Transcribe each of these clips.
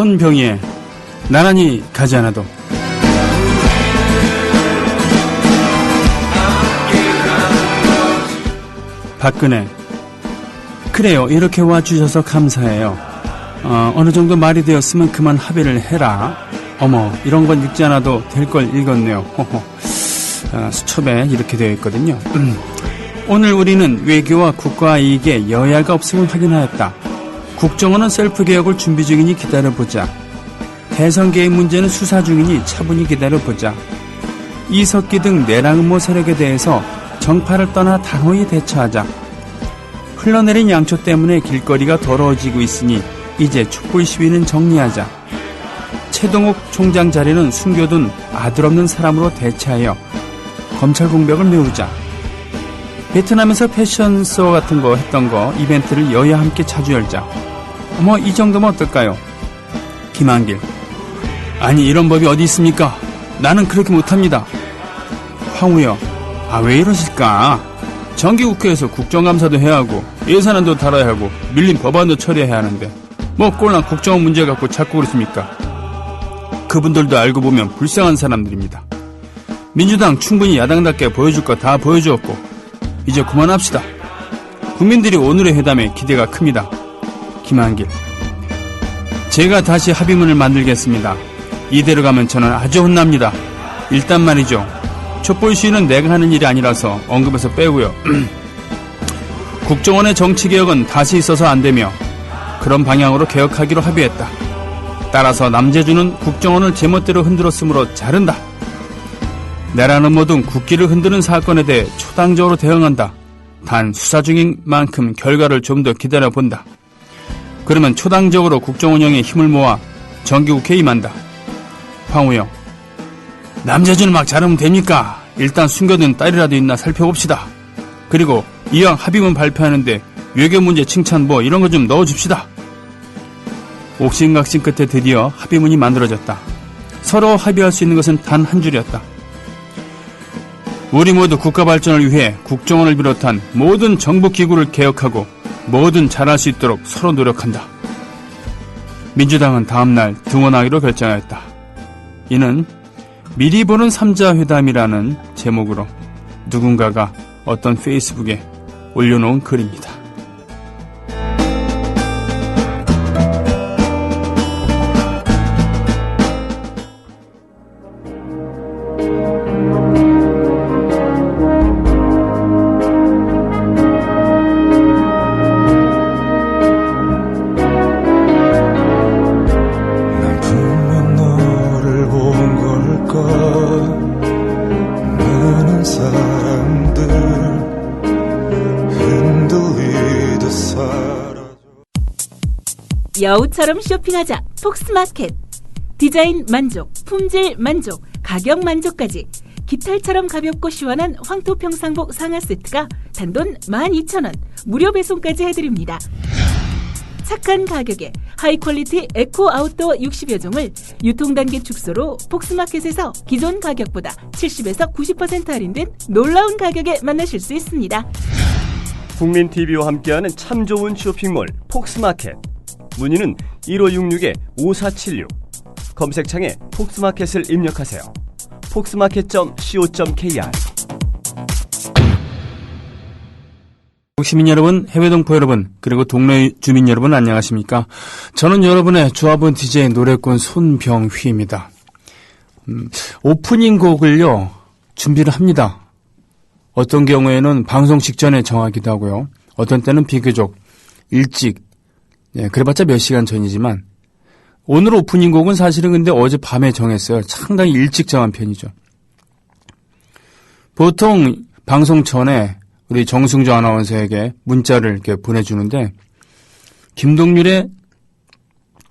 손병희의 나란히 가지 않아도. 박근혜, 그래요. 이렇게 와주셔서 감사해요. 어느 정도 말이 되었으면 그만 합의를 해라. 어머, 이런 건 읽지 않아도 될 걸 읽었네요. 수첩에 이렇게 되어 있거든요. 오늘 우리는 외교와 국가 이익에 여야가 없음을 확인하였다. 국정원은 셀프 개혁을 준비 중이니 기다려보자. 대선 개입 문제는 수사 중이니 차분히 기다려보자. 이석기 등 내랑 음모 세력에 대해서 정파를 떠나 단호히 대처하자. 흘러내린 양초 때문에 길거리가 더러워지고 있으니 이제 촛불 시위는 정리하자. 최동욱 총장 자리는 숨겨둔 아들 없는 사람으로 대체하여 검찰 공백을 메우자. 베트남에서 패션쇼 같은 거 했던 거 이벤트를 여야 함께 자주 열자. 어머, 이 정도면 어떨까요? 김한길, 아니 이런 법이 어디 있습니까? 나는 그렇게 못합니다. 황우여, 왜 이러실까? 정기국회에서 국정감사도 해야 하고 예산안도 다뤄야 하고 밀린 법안도 처리해야 하는데 뭐 꼴랑 국정원 문제 갖고 자꾸 그러십니까? 그분들도 알고 보면 불쌍한 사람들입니다. 민주당 충분히 야당답게 보여줄 거 다 보여주었고 이제 그만합시다. 국민들이 오늘의 회담에 기대가 큽니다. 김한길, 제가 다시 합의문을 만들겠습니다. 이대로 가면 저는 아주 혼납니다. 일단 말이죠, 촛불 시위는 내가 하는 일이 아니라서 언급해서 빼고요. 국정원의 정치개혁은 다시 있어서 안되며 그런 방향으로 개혁하기로 합의했다. 따라서 남재준은 국정원을 제멋대로 흔들었으므로 자른다. 내라는 모든 국기를 흔드는 사건에 대해 초당적으로 대응한다. 단 수사 중인 만큼 결과를 좀 더 기다려본다. 그러면 초당적으로 국정 운영에 힘을 모아 정기국회에 임한다. 황우영, 남재준을 막 자르면 됩니까? 일단 숨겨둔 딸이라도 있나 살펴봅시다. 그리고 이왕 합의문 발표하는데 외교 문제 칭찬 뭐 이런 거 좀 넣어줍시다. 옥신각신 끝에 드디어 합의문이 만들어졌다. 서로 합의할 수 있는 것은 단 한 줄이었다. 우리 모두 국가 발전을 위해 국정원을 비롯한 모든 정부기구를 개혁하고 뭐든 잘할 수 있도록 서로 노력한다. 민주당은 다음날 등원하기로 결정하였다. 이는 미리 보는 3자 회담이라는 제목으로 누군가가 어떤 페이스북에 올려놓은 글입니다. 여우처럼 쇼핑하자 폭스마켓. 디자인 만족, 품질 만족, 가격 만족까지 깃털처럼 가볍고 시원한 황토평상복 상하 세트가 단돈 12,000원 무료 배송까지 해드립니다. 착한 가격에 하이퀄리티 에코 아웃도어 60여 종을 유통단계 축소로 폭스마켓에서 기존 가격보다 70에서 90% 할인된 놀라운 가격에 만나실 수 있습니다. 국민TV와 함께하는 참 좋은 쇼핑몰 폭스마켓. 문의는 1566-5476. 검색창에 폭스마켓을 입력하세요. 폭스마켓.co.kr. 시민 여러분, 해외 동포 여러분, 그리고 동네 주민 여러분 안녕하십니까? 저는 여러분의 조합원 DJ 노래꾼 손병휘입니다. 오프닝 곡을요 준비를 합니다. 어떤 경우에는 방송 직전에 정하기도 하고요. 어떤 때는 비교적 일찍, 그래봤자 몇 시간 전이지만 오늘 오프닝 곡은 사실은 근데 어제 밤에 정했어요. 상당히 일찍 정한 편이죠. 보통 방송 전에 우리 정승조 아나운서에게 문자를 이렇게 보내주는데 김동률의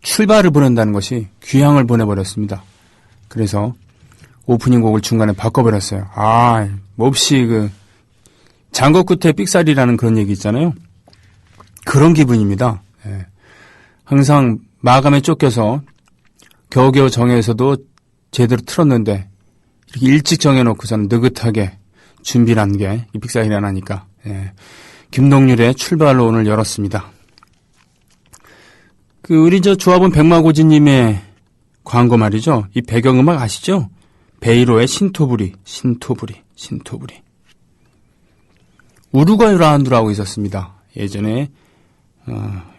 출발을 보낸다는 것이 귀향을 보내버렸습니다. 그래서 오프닝 곡을 중간에 바꿔버렸어요. 몹시 장거 끝에 삑사리라는 그런 얘기 있잖아요. 그런 기분입니다. 항상 마감에 쫓겨서 겨우겨우 정해서도 제대로 틀었는데 이렇게 일찍 정해놓고서는 느긋하게 준비를 한 게 이 삑사리가 나니까 김동률의 출발로 오늘 열었습니다. 우리 조합원 백마고지님의 광고 말이죠. 이 배경음악 아시죠? 베이로의 신토부리. 우루과이 라운드라고 있었습니다. 예전에,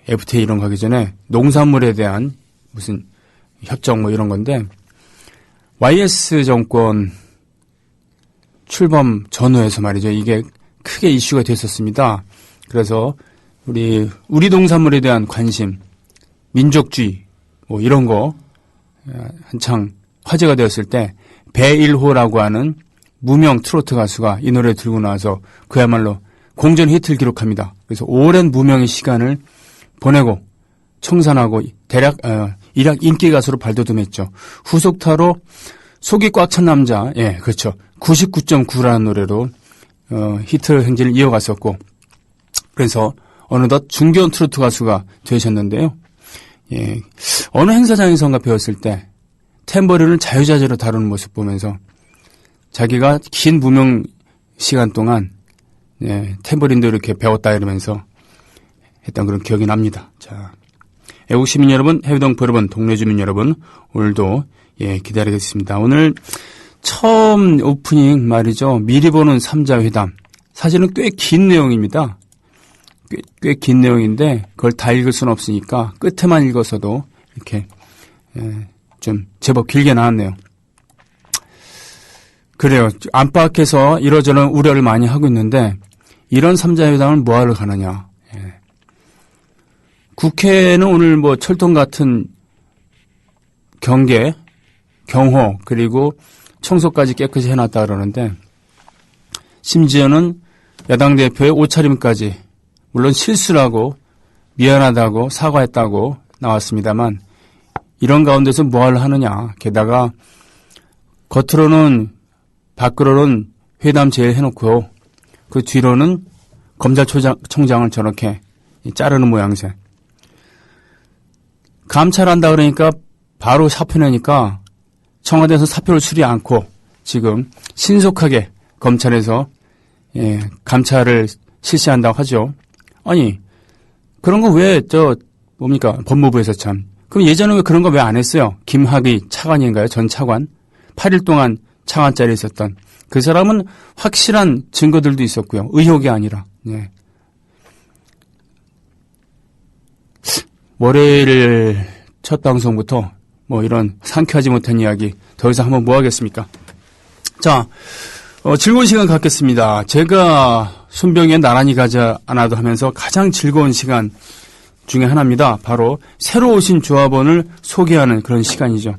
FTA 이런 거 하기 전에 농산물에 대한 무슨 협정 이런 건데, YS 정권 출범 전후에서 말이죠. 이게 크게 이슈가 됐었습니다. 그래서 우리 농산물에 대한 관심, 민족주의, 이런 거, 한창 화제가 되었을 때, 배일호라고 하는 무명 트로트 가수가 이 노래 들고 나와서 그야말로 공전 히트를 기록합니다. 그래서 오랜 무명의 시간을 보내고 청산하고 대략 인기 가수로 발돋움했죠. 후속타로 속이 꽉 찬 남자, 예, 그렇죠. 99.9라는 노래로 히트 행진을 이어갔었고, 그래서 어느덧 중견 트로트 가수가 되셨는데요. 예, 어느 행사장에선가 배웠을 때 탬버린을 자유자재로 다루는 모습 보면서 자기가 긴 무명 시간 동안 탬버린도 이렇게 배웠다 이러면서 했던 그런 기억이 납니다. 자, 애국 시민 여러분, 해외동포 여러분, 동네 주민 여러분, 오늘도 기다리겠습니다. 오늘 처음 오프닝 말이죠. 미리 보는 삼자회담. 사실은 꽤 긴 내용입니다. 꽤 긴 내용인데 그걸 다 읽을 수는 없으니까 끝에만 읽어서도 이렇게 좀 제법 길게 나왔네요. 그래요. 안팎에서 이러저런 우려를 많이 하고 있는데 이런 삼자회담을 뭐하러 가느냐. 예. 국회는 오늘 철통 같은 경계, 경호 그리고 청소까지 깨끗이 해놨다 그러는데 심지어는 야당 대표의 옷차림까지 물론 실수라고 미안하다고 사과했다고 나왔습니다만 이런 가운데서 뭐하러 하느냐. 게다가 겉으로는 밖으로는 회담 제일 해놓고 그 뒤로는 검찰총장을 저렇게 자르는 모양새. 감찰한다 그러니까 바로 사표 내니까 청와대에서 사표를 수리 않고 지금 신속하게 검찰에서 감찰을 실시한다고 하죠. 아니 그런 거 왜 법무부에서 참. 그럼 예전에 왜 그런 거 왜 안 했어요? 김학의 차관인가요? 전 차관. 8일 동안 차관 자리에 있었던. 그 사람은 확실한 증거들도 있었고요. 의혹이 아니라. 예. 월요일 첫 방송부터 이런 상쾌하지 못한 이야기 더 이상 한번 뭐 하겠습니까? 자, 즐거운 시간 갖겠습니다. 제가 손병에 나란히 가지 않아도 하면서 가장 즐거운 시간 중에 하나입니다. 바로 새로 오신 조합원을 소개하는 그런 시간이죠.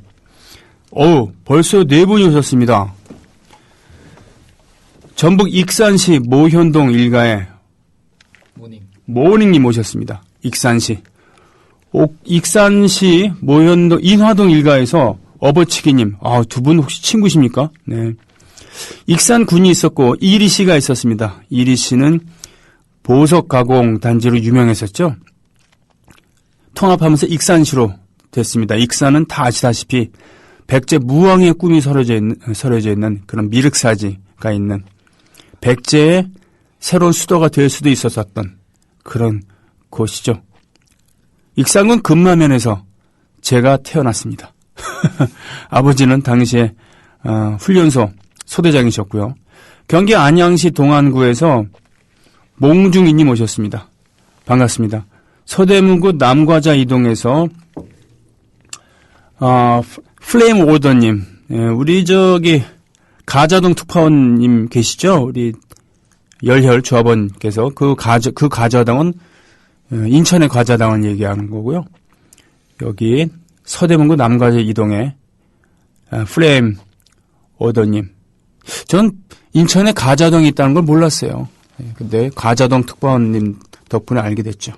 벌써 4분이 오셨습니다. 전북 익산시 모현동 일가에 모닝님 오셨습니다. 익산시 모현동 인화동 일가에서 어버치기님. 두 분 혹시 친구십니까? 네. 익산군이 있었고 이리 씨가 있었습니다. 이리 씨는 보석 가공 단지로 유명했었죠. 통합하면서 익산시로 됐습니다. 익산은 다 아시다시피 백제 무왕의 꿈이 서려져 있는 그런 미륵사지가 있는 백제의 새로운 수도가 될 수도 있었던 그런 곳이죠. 익산군 금마면에서 제가 태어났습니다. 아버지는 당시에 훈련소 소대장이셨고요. 경기 안양시 동안구에서 몽중이님 오셨습니다. 반갑습니다. 서대문구 남과자 이동에서 플레임 오더님, 우리 가자동 특파원님 계시죠? 우리 열혈 조합원께서 그 가자당은 인천의 과자당을 얘기하는 거고요. 여기 서대문구 남과자 이동에 플레임 오더님. 전 인천에 가자동이 있다는 걸 몰랐어요. 근데 가자동 특파원님 덕분에 알게 됐죠.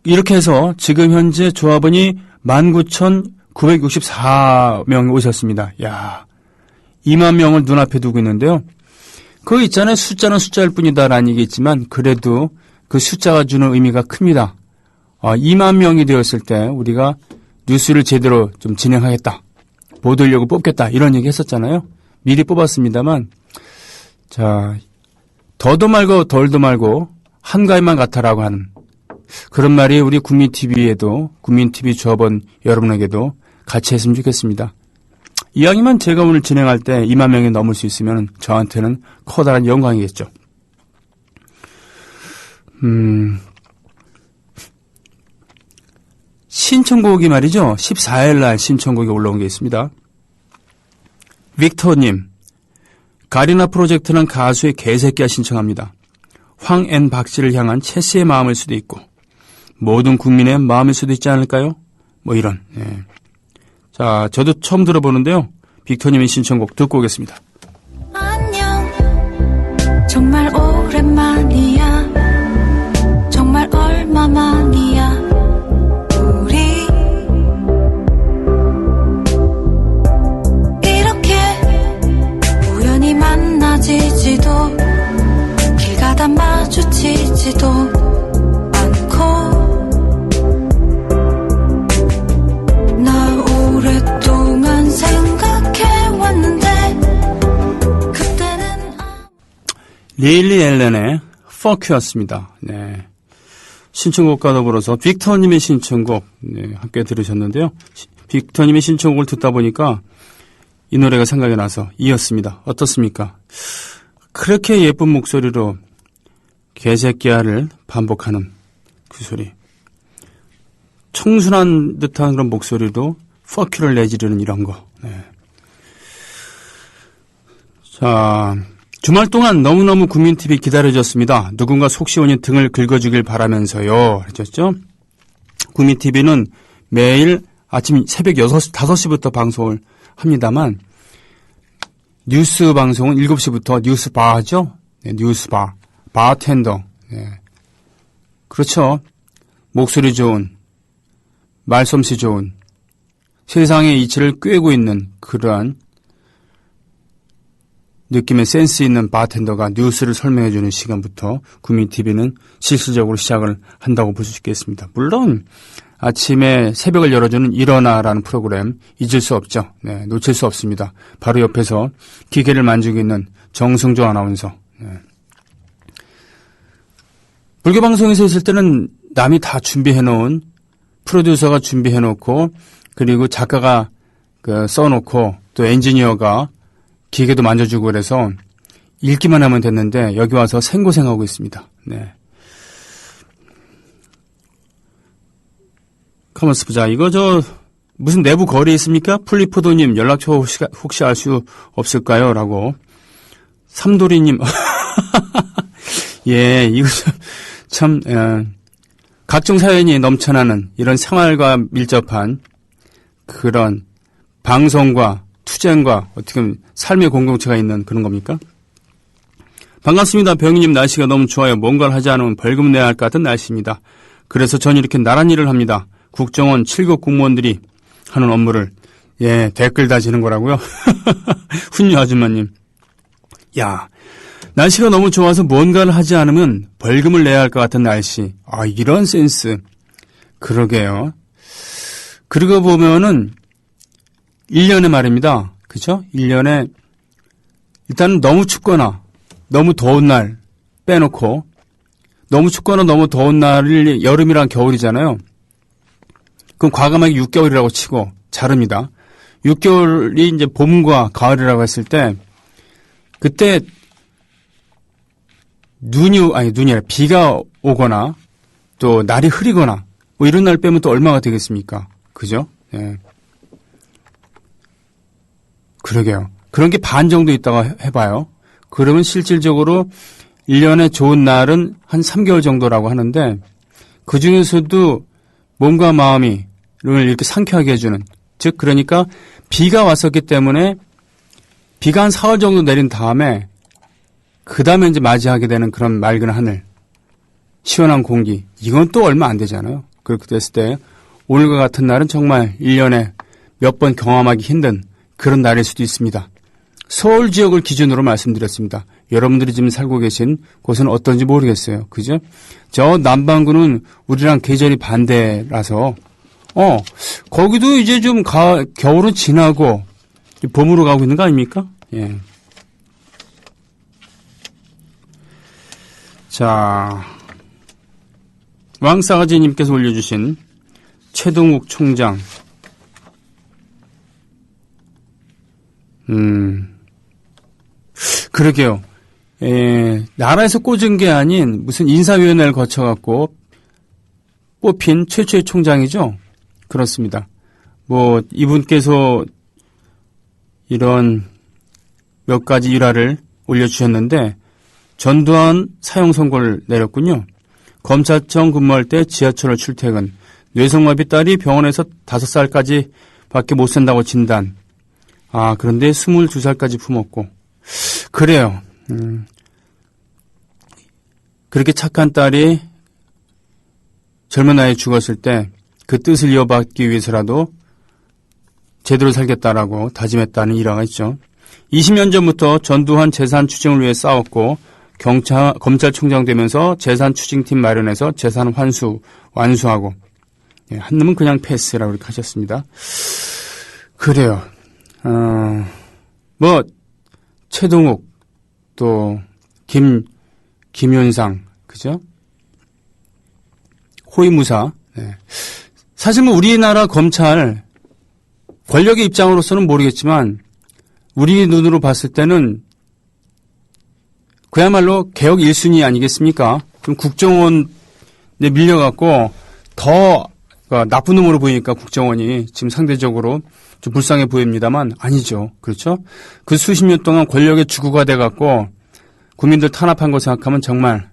이렇게 해서 지금 현재 조합원이 19,964명이 오셨습니다. 야, 2만 명을 눈앞에 두고 있는데요. 그거 있잖아요. 숫자는 숫자일 뿐이다라는 얘기겠지만 그래도 그 숫자가 주는 의미가 큽니다. 2만 명이 되었을 때 우리가 뉴스를 제대로 좀 진행하겠다. 보도력을 뽑겠다. 이런 얘기 했었잖아요. 미리 뽑았습니다만 자, 더도 말고 덜도 말고 한가위만 같아라고 하는 그런 말이 우리 국민TV에도, 국민TV 조합원 여러분에게도 같이 했으면 좋겠습니다. 이왕이면 제가 오늘 진행할 때 2만 명이 넘을 수 있으면 저한테는 커다란 영광이겠죠. 신청곡이 말이죠. 14일 날 신청곡이 올라온 게 있습니다. 빅터님, 가리나 프로젝트는 가수의 개새끼야 신청합니다. 황앤 박씨를 향한 체스의 마음일 수도 있고 모든 국민의 마음일 수도 있지 않을까요? 뭐 이런. 예. 자, 저도 처음 들어보는데요. 빅터님의 신청곡 듣고 오겠습니다. 안녕 정말 오랜만이야 정말 얼마만이야 우리 이렇게 우연히 만나지지도 길 가다 마주치지도 않고 나 오랫동안 생각해왔는데 그때는 릴리 앨런의 Fuck였습니다. 네. 신청곡과 더불어서 빅터님의 신청곡 네, 함께 들으셨는데요. 빅터님의 신청곡을 듣다 보니까 이 노래가 생각이 나서 이었습니다. 어떻습니까? 그렇게 예쁜 목소리로 개새끼야를 반복하는 그 소리. 청순한 듯한 그런 목소리로 Fuck를 내지르는 이런 거. 네. 자, 주말 동안 너무너무 국민TV 기다려졌습니다. 누군가 속 시원히 등을 긁어주길 바라면서요. 하셨죠? 국민TV는 매일 아침 새벽 5시부터 방송을 합니다만 뉴스 방송은 7시부터 뉴스바 하죠? 네, 뉴스바. 바텐더. 네. 그렇죠. 목소리 좋은, 말솜씨 좋은, 세상의 이치를 꿰고 있는 그러한 느낌의 센스 있는 바텐더가 뉴스를 설명해주는 시간부터 국민TV는 실질적으로 시작을 한다고 볼 수 있겠습니다. 물론 아침에 새벽을 열어주는 일어나라는 프로그램 잊을 수 없죠. 네, 놓칠 수 없습니다. 바로 옆에서 기계를 만지고 있는 정승조 아나운서. 네. 불교방송에서 있을 때는 남이 다 준비해놓은 프로듀서가 준비해놓고 그리고 작가가 써놓고 또 엔지니어가 기계도 만져주고 그래서 읽기만 하면 됐는데 여기 와서 생고생하고 있습니다. 네. 가만있어 보자. 이거 무슨 내부 거리 있습니까? 플리포도님 연락처 혹시 알 수 없을까요? 라고. 삼도리님. 예, 이거 참, 각종 사연이 넘쳐나는 이런 생활과 밀접한 그런 방송과 투쟁과 어떻게 보면 삶의 공동체가 있는 그런 겁니까? 반갑습니다. 병희님 날씨가 너무 좋아요. 뭔가를 하지 않으면 벌금 내야 할 것 같은 날씨입니다. 그래서 전 이렇게 나란 일을 합니다. 국정원 7급 공무원들이 하는 업무를 예 댓글 다지는 거라고요. 훈녀 아줌마님. 야 날씨가 너무 좋아서 뭔가를 하지 않으면 벌금을 내야 할 것 같은 날씨. 아 이런 센스. 그러게요. 그러고 보면은 1년에 말입니다. 그죠? 1년에 일단은 너무 춥거나 너무 더운 날 빼놓고 너무 춥거나 너무 더운 날이 여름이랑 겨울이잖아요. 그럼 과감하게 6개월이라고 치고 자릅니다. 6개월이 이제 봄과 가을이라고 했을 때 그때 눈이 아니라 비가 오거나 또 날이 흐리거나 뭐 이런 날 빼면 또 얼마가 되겠습니까? 그죠? 예. 그러게요. 그런 게 반 정도 있다고 해봐요. 그러면 실질적으로 1년에 좋은 날은 한 3개월 정도라고 하는데 그 중에서도 몸과 마음을 이렇게 상쾌하게 해주는 즉 그러니까 비가 왔었기 때문에 비가 한 4월 정도 내린 다음에 그 다음에 이제 맞이하게 되는 그런 맑은 하늘 시원한 공기 이건 또 얼마 안 되잖아요. 그렇게 됐을 때 오늘과 같은 날은 정말 1년에 몇 번 경험하기 힘든 그런 날일 수도 있습니다. 서울 지역을 기준으로 말씀드렸습니다. 여러분들이 지금 살고 계신 곳은 어떤지 모르겠어요. 그죠? 저 남반구는 우리랑 계절이 반대라서 거기도 이제 좀 겨울은 지나고 봄으로 가고 있는 거 아닙니까? 예. 자, 왕싸가지님께서 올려주신 최동욱 총장. 그러게요. 나라에서 꽂은 게 아닌 무슨 인사위원회를 거쳐갖고 뽑힌 최초의 총장이죠. 그렇습니다. 뭐 이분께서 이런 몇 가지 일화를 올려주셨는데 전두환 사형 선고를 내렸군요. 검찰청 근무할 때 지하철을 출퇴근, 뇌성마비 딸이 병원에서 5살까지 밖에 못 산다고 진단. 그런데 22살까지 품었고. 그래요. 그렇게 착한 딸이 젊은 나이에 죽었을 때 그 뜻을 이어받기 위해서라도 제대로 살겠다라고 다짐했다는 일화가 있죠. 20년 전부터 전두환 재산 추징을 위해 싸웠고 검찰총장 되면서 재산 추징팀 마련해서 재산 완수하고 한 놈은 그냥 패스라고 이렇게 하셨습니다. 그래요. 뭐 최동욱 또 김윤상 그죠? 호위무사. 네. 사실 뭐 우리나라 검찰 권력의 입장으로서는 모르겠지만 우리 눈으로 봤을 때는 그야말로 개혁 1순위 아니겠습니까? 그럼 국정원에 밀려갖고 더 나쁜 놈으로 보이니까 국정원이 지금 상대적으로 좀 불쌍해 보입니다만 아니죠. 그렇죠? 그 수십 년 동안 권력의 주구가 돼갖고 국민들 탄압한 거 생각하면 정말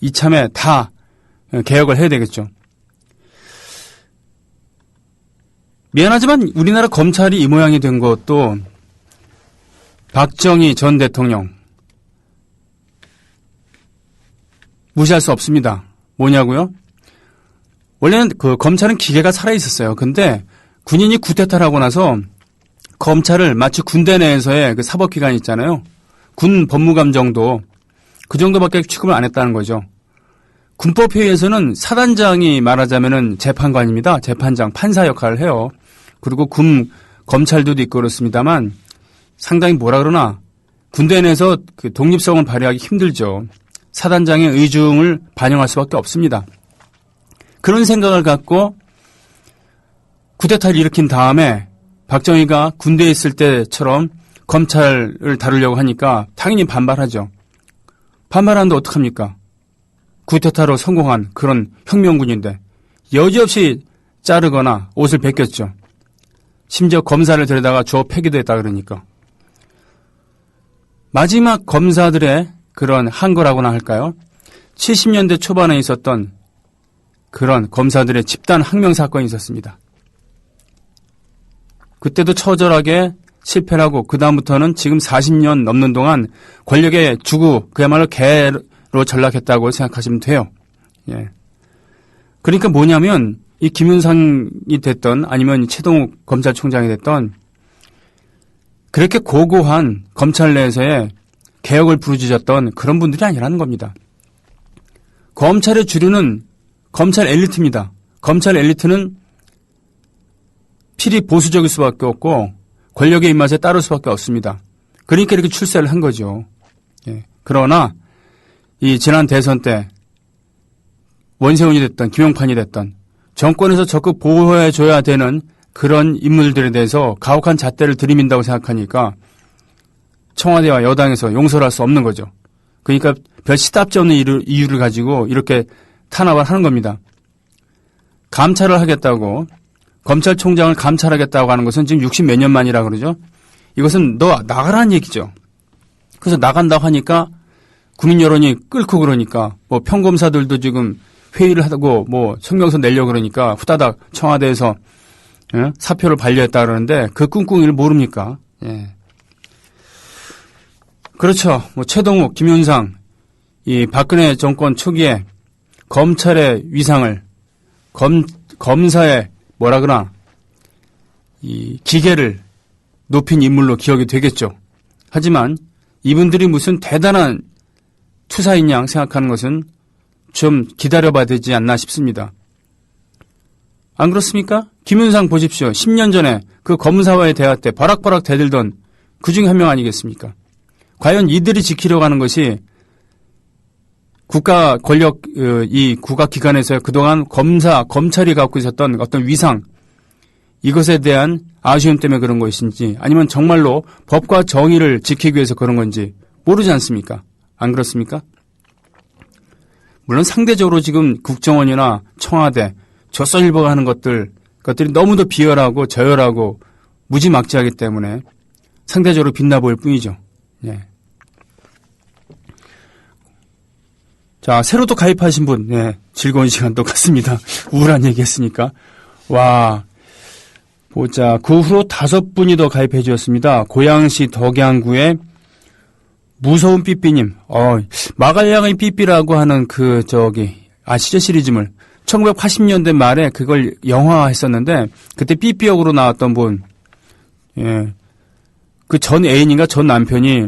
이참에 다 개혁을 해야 되겠죠. 미안하지만 우리나라 검찰이 이 모양이 된 것도 박정희 전 대통령 무시할 수 없습니다. 뭐냐고요? 원래는 그 검찰은 기계가 살아 있었어요. 근데 군인이 쿠데타를 하고 나서 검찰을 마치 군대 내에서의 그 사법기관 있잖아요. 군 법무감 정도 그 정도밖에 취급을 안 했다는 거죠. 군법회의에서는 사단장이 말하자면은 재판관입니다. 재판장, 판사 역할을 해요. 그리고 검찰들도 있고 그렇습니다만 상당히 뭐라 그러나 군대 내에서 그 독립성을 발휘하기 힘들죠. 사단장의 의중을 반영할 수밖에 없습니다. 그런 생각을 갖고 쿠데타를 일으킨 다음에 박정희가 군대에 있을 때처럼 검찰을 다루려고 하니까 당연히 반발하죠. 반발하는데 어떡합니까? 쿠데타로 성공한 그런 혁명군인데 여지없이 자르거나 옷을 벗겼죠. 심지어 검사를 데려다가 주워 패기도 했다 그러니까. 마지막 검사들의 그런 한 거라고나 할까요? 70년대 초반에 있었던 그런 검사들의 집단 항명 사건이 있었습니다. 그때도 처절하게 실패를 하고 그 다음부터는 지금 40년 넘는 동안 권력의 주구 그야말로 개로 전락했다고 생각하시면 돼요. 예. 그러니까 뭐냐면 이 김윤상이 됐던 아니면 최동욱 검찰총장이 됐던 그렇게 고고한 검찰 내에서의 개혁을 부르짖었던 그런 분들이 아니라는 겁니다. 검찰의 주류는 검찰 엘리트입니다. 검찰 엘리트는 필히 보수적일 수밖에 없고 권력의 입맛에 따를 수밖에 없습니다. 그러니까 이렇게 출세를 한 거죠. 예. 그러나 이 지난 대선 때 원세훈이 됐던 김용판이 됐던 정권에서 적극 보호해줘야 되는 그런 인물들에 대해서 가혹한 잣대를 들이민다고 생각하니까 청와대와 여당에서 용서를 할 수 없는 거죠. 그러니까 별 시답지 없는 이유를 가지고 이렇게 탄압을 하는 겁니다. 감찰을 하겠다고 검찰총장을 감찰하겠다고 하는 것은 지금 60 몇 년 만이라 그러죠. 이것은 너 나가라는 얘기죠. 그래서 나간다고 하니까 국민 여론이 끓고 그러니까 뭐 평검사들도 지금 회의를 하고 뭐 성명서 내려고 그러니까 후다닥 청와대에서 사표를 반려했다 그러는데 그 꿍꿍이를 모릅니까? 예. 그렇죠. 뭐 최동욱, 김윤상 이 박근혜 정권 초기에 검찰의 위상을 검사의 뭐라 그러나 이 기계를 높인 인물로 기억이 되겠죠. 하지만 이분들이 무슨 대단한 투사인 양 생각하는 것은 좀 기다려봐야 되지 않나 싶습니다. 안 그렇습니까? 김윤상 보십시오. 10년 전에 그 검사와의 대화 때 바락바락 대들던 그 중에 한 명 아니겠습니까? 과연 이들이 지키려고 하는 것이 국가 권력, 이 국가기관에서 그동안 검찰이 갖고 있었던 어떤 위상, 이것에 대한 아쉬움 때문에 그런 것인지, 아니면 정말로 법과 정의를 지키기 위해서 그런 건지 모르지 않습니까? 안 그렇습니까? 물론 상대적으로 지금 국정원이나 청와대, 조선일보가 하는 것들이 너무도 비열하고 저열하고 무지막지하기 때문에 상대적으로 빛나 보일 뿐이죠. 예. 자, 새로 또 가입하신 분, 예, 즐거운 시간 똑같습니다. 우울한 얘기 했으니까. 와, 보자. 그 후로 5분이 더 가입해 주셨습니다. 고양시 덕양구의 무서운 삐삐님. 마갈량의 삐삐라고 하는 아시죠? 시리즈물. 1980년대 말에 그걸 영화화했었는데, 그때 삐삐 역으로 나왔던 분, 예. 그 전 애인인가 전 남편이,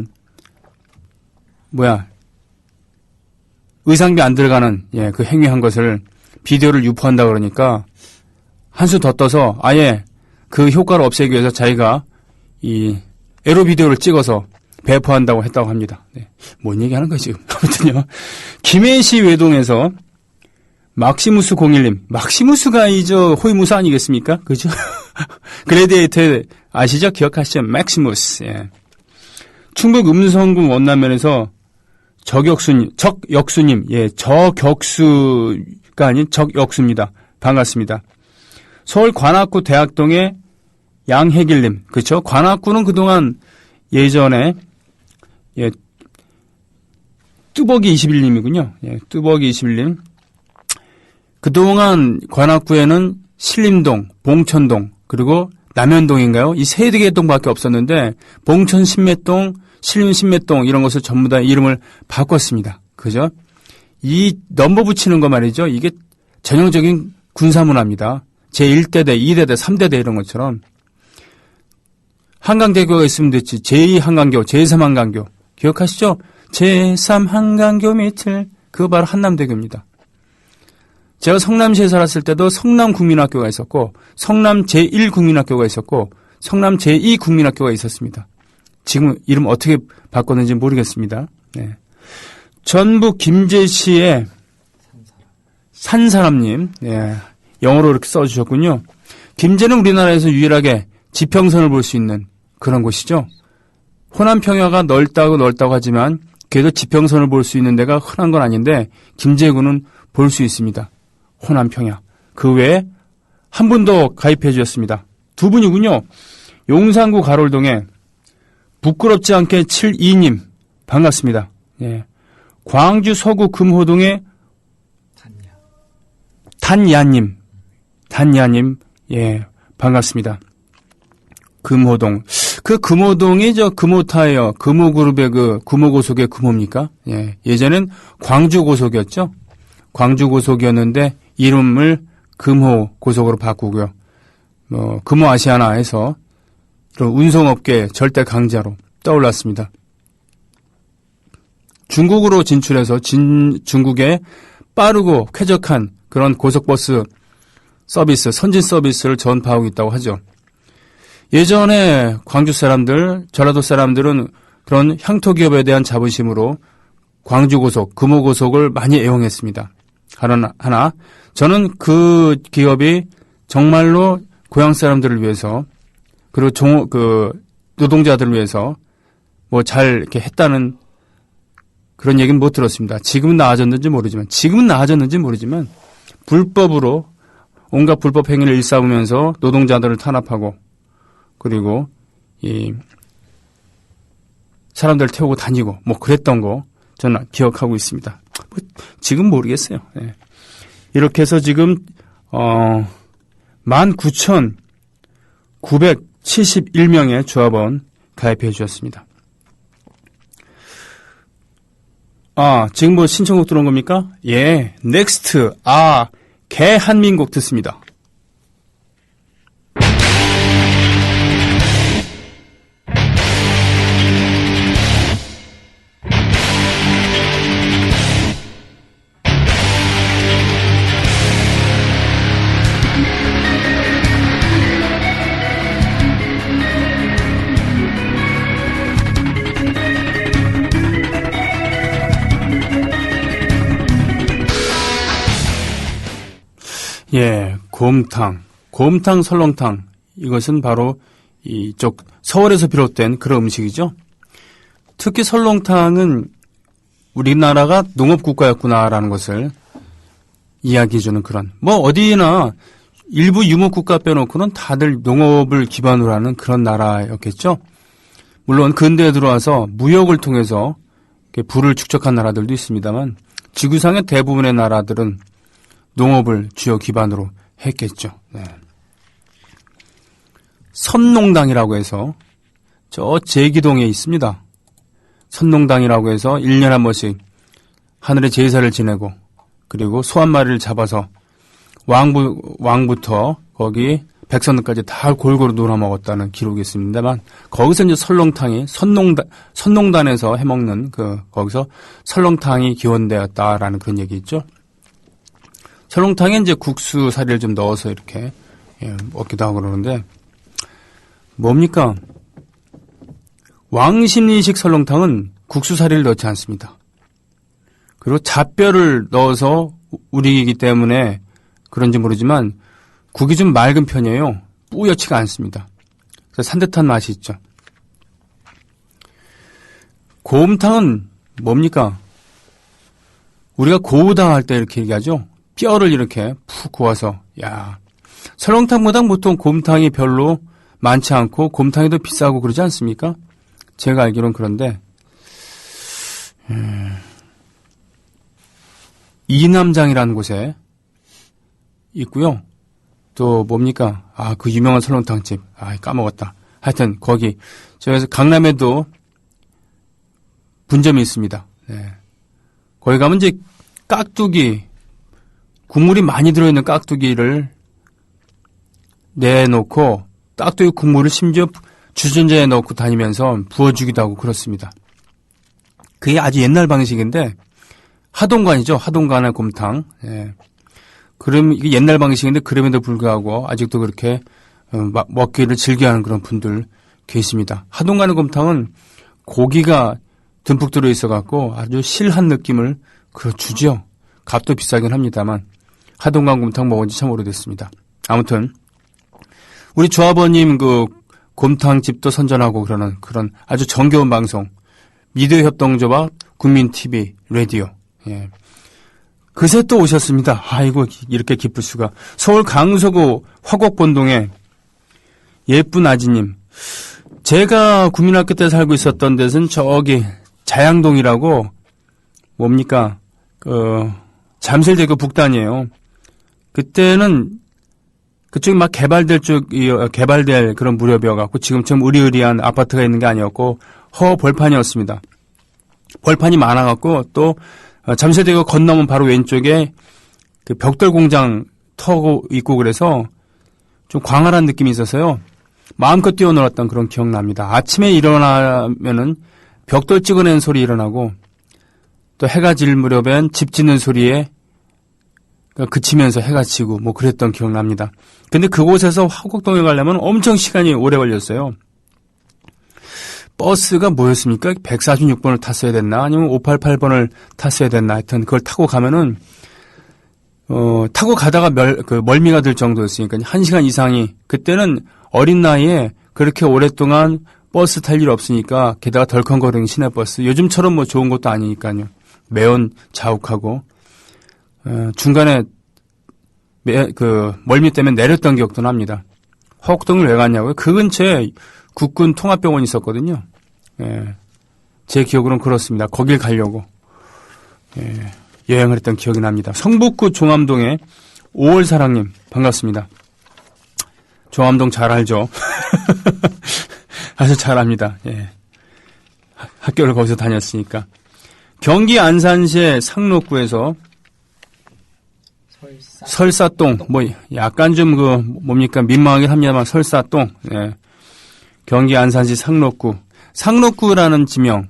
의상비 안 들어가는, 예, 그 행위한 것을 비디오를 유포한다 그러니까, 한 수 더 떠서 아예 그 효과를 없애기 위해서 자기가 이 에로 비디오를 찍어서 배포한다고 했다고 합니다. 네. 뭔 얘기하는 거지 지금. 아무튼요. 김해시 외동에서 막시무스 01님. 막시무스가 호위무사 아니겠습니까? 그죠? 글래디에이터 아시죠? 기억하시죠? 막시무스. 예. 충북 음성군 원남면에서 적역수님. 예, 저격수가 아닌 적역수입니다. 반갑습니다. 서울 관악구 대학동의 양혜길님. 그렇죠? 관악구는 그동안 예전에, 예, 뚜벅이 21님이군요. 예, 뚜벅이 21님. 그동안 관악구에는 신림동, 봉천동, 그리고 남현동인가요? 이 세 개 동밖에 없었는데, 봉천 신매동, 신림 신매동, 이런 것을 전부 다 이름을 바꿨습니다. 그죠? 이 넘버 붙이는 거 말이죠. 이게 전형적인 군사문화입니다. 제1대대, 2대대, 3대대 이런 것처럼. 한강대교가 있으면 됐지. 제2한강교, 제3한강교. 기억하시죠? 제3한강교 밑을, 그거 바로 한남대교입니다. 제가 성남시에 살았을 때도 성남국민학교가 있었고, 성남 제1국민학교가 있었고, 성남 제2국민학교가 있었습니다. 지금 이름 어떻게 바꿨는지 모르겠습니다. 네. 전북 김제시의 산사람님, 네. 영어로 이렇게 써주셨군요. 김제는 우리나라에서 유일하게 지평선을 볼 수 있는 그런 곳이죠. 호남평야가 넓다고 하지만 그래도 지평선을 볼 수 있는 데가 흔한 건 아닌데 김제구는 볼 수 있습니다. 호남평야. 그 외에 한 분 더 가입해 주셨습니다. 2분이군요. 용산구 가롤동에 부끄럽지 않게 72님 반갑습니다. 예. 광주 서구 금호동에 단야님, 예, 반갑습니다. 금호동. 그 금호동이 금호타이어, 금호그룹의 금호고속의 금호입니까? 예, 예전엔 광주고속이었죠? 광주고속이었는데, 이름을 금호고속으로 바꾸고요. 금호아시아나에서 운송업계 절대 강자로 떠올랐습니다. 중국으로 진출해서 중국의 빠르고 쾌적한 그런 고속버스 서비스, 선진 서비스를 전파하고 있다고 하죠. 예전에 광주 사람들, 전라도 사람들은 그런 향토 기업에 대한 자부심으로 광주고속, 금호고속을 많이 애용했습니다. 하나, 저는 그 기업이 정말로 고향 사람들을 위해서, 그리고 노동자들을 위해서 잘 이렇게 했다는 그런 얘기는 못 들었습니다. 지금은 나아졌는지 모르지만, 불법으로 온갖 불법 행위를 일삼으면서 노동자들을 탄압하고, 그리고 사람들을 태우고 다니고 그랬던 거 저는 기억하고 있습니다. 지금 모르겠어요. 네. 이렇게 해서 지금 19,971명의 조합원 가입해 주셨습니다. 지금 신청곡 들어온 겁니까? 예, 넥스트, 개한민곡 듣습니다. 예, 곰탕, 설렁탕. 이것은 바로 이쪽 서울에서 비롯된 그런 음식이죠. 특히 설렁탕은 우리나라가 농업국가였구나라는 것을 이야기해주는 그런, 뭐 어디나 일부 유목국가 빼놓고는 다들 농업을 기반으로 하는 그런 나라였겠죠. 물론 근대에 들어와서 무역을 통해서 부를 축적한 나라들도 있습니다만 지구상의 대부분의 나라들은 농업을 주요 기반으로 했겠죠. 네. 선농당이라고 해서 저 제기동에 있습니다. 선농당이라고 해서 1년에 한 번씩 하늘에 제사를 지내고 그리고 소 한 마리를 잡아서 왕부터 거기 백성들까지 다 골고루 놀아먹었다는 기록이 있습니다만 거기서 이제 설렁탕이 선농단에서 해먹는 거기서 설렁탕이 기원되었다라는 그런 얘기 있죠. 설렁탕에 이제 국수 사리를 좀 넣어서 이렇게 먹기도 하고 그러는데 뭡니까? 왕십리식 설렁탕은 국수 사리를 넣지 않습니다. 그리고 잣뼈를 넣어서 우리이기 때문에 그런지 모르지만 국이 좀 맑은 편이에요. 뿌옇지가 않습니다. 그래서 산뜻한 맛이 있죠. 곰탕은 뭡니까? 우리가 고우다 할 때 이렇게 얘기하죠. 뼈를 이렇게 푹 구워서 야 설렁탕보다 보통 곰탕이 별로 많지 않고 곰탕이 더 비싸고 그러지 않습니까? 제가 알기로는 그런데 이남장이라는 곳에 있고요. 또 뭡니까? 그 유명한 설렁탕집. 까먹었다. 하여튼 거기 저기서 강남에도 분점이 있습니다. 네. 거기 가면 이제 깍두기 국물이 많이 들어있는 깍두기를 내놓고 깍두기 국물을 심지어 주전자에 넣고 다니면서 부어주기도 하고 그렇습니다. 그게 아주 옛날 방식인데 하동관이죠. 하동관의 곰탕. 예. 그럼 이게 옛날 방식인데 그럼에도 불구하고 아직도 그렇게 먹기를 즐겨하는 그런 분들 계십니다. 하동관의 곰탕은 고기가 듬뿍 들어있어갖고 아주 실한 느낌을 주죠. 값도 비싸긴 합니다만 하동관 곰탕 먹은 지 참 오래됐습니다. 아무튼 우리 조합원님 곰탕집도 선전하고 그러는 그런 아주 정겨운 방송 미디어 협동조합 국민TV 라디오. 예. 그새 또 오셨습니다. 아이고 이렇게 기쁠 수가. 서울 강서구 화곡본동에 예쁜 아지님. 제가 국민학교 때 살고 있었던 데는 저기 자양동이라고 뭡니까 잠실대교 북단이에요. 그때는 그쪽이 막 개발될 그런 무렵이어갖고 지금처럼 으리으리한 아파트가 있는 게 아니었고 벌판이었습니다. 벌판이 많아갖고 또 잠실대교 건너면 바로 왼쪽에 그 벽돌 공장 터고 있고 그래서 좀 광활한 느낌이 있어서요. 마음껏 뛰어놀았던 그런 기억납니다. 아침에 일어나면은 벽돌 찍어낸 소리 일어나고 또 해가 질 무렵엔 집 짓는 소리에 그치면서 해가 지고 뭐 그랬던 기억납니다. 근데 그곳에서 화곡동에 가려면 엄청 시간이 오래 걸렸어요. 버스가 뭐였습니까? 146번을 탔어야 됐나? 아니면 588번을 탔어야 됐나? 하여튼 그걸 타고 가면은, 타고 가다가 멀미가 들 정도였으니까 1시간 이상이, 그때는 어린 나이에 그렇게 오랫동안 버스 탈 일 없으니까 게다가 덜컹거리는 시내버스. 요즘처럼 뭐 좋은 것도 아니니까요. 매연 자욱하고, 중간에 멀미 때문에 내렸던 기억도 납니다. 화곡동을 왜 갔냐고요? 그 근처에 국군 통합병원이 있었거든요. 예, 제 기억으로는 그렇습니다. 거길 가려고 여행을 했던 기억이 납니다. 성북구 종암동에 5월 사랑님 반갑습니다. 종암동 잘 알죠? 아주 잘 압니다. 예. 학교를 거기서 다녔으니까. 경기 안산시의 상록구에서 설사동 뭐 약간 좀 뭡니까 민망하긴 합니다만 설사동. 예. 경기 안산시 상록구라는 지명,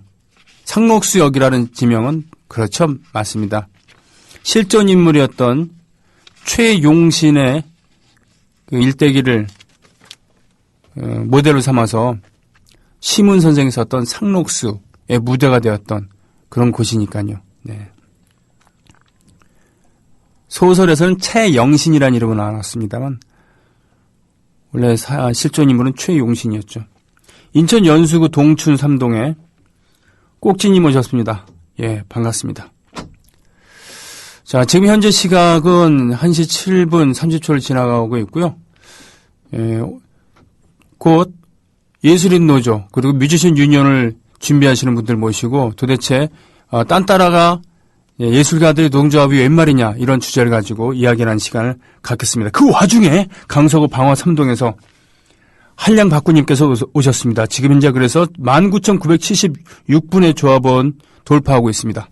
상록수역이라는 지명은 그렇죠. 맞습니다. 실존 인물이었던 최용신의 일대기를 모델로 삼아서 시문 선생이 썼던 상록수의 무대가 되었던 그런 곳이니까요. 네. 소설에서는 최영신이라는 이름으로 나왔습니다만 원래 실존 인물은 최용신이었죠. 인천 연수구 동춘 3동에 꼭지님 오셨습니다. 예, 반갑습니다. 자, 지금 현재 시각은 1시 7분 30초를 지나가고 있고요. 곧 예술인 노조 그리고 뮤지션 유니언을 준비하시는 분들 모시고 도대체 딴따라가 예술가들의 노동조합이 웬 말이냐 이런 주제를 가지고 이야기하는 시간을 갖겠습니다. 그 와중에 강서구 방화 3동에서 한량 박구님께서 오셨습니다. 지금 현재 그래서 19,976분의 조합원 돌파하고 있습니다.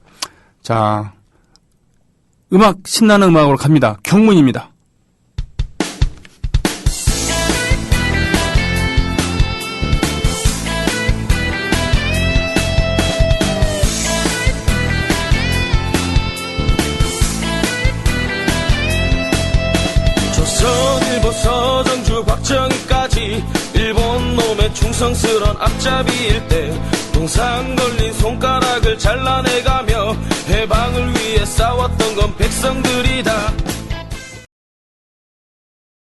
자, 음악 신나는 음악으로 갑니다. 경문입니다. 조선일보 서정주 박정희까지 일본 놈의 충성스런 앞잡이일 때 동상 걸린 손가락을 잘라내가며 해방을 위해 싸웠던 건 백성들이다.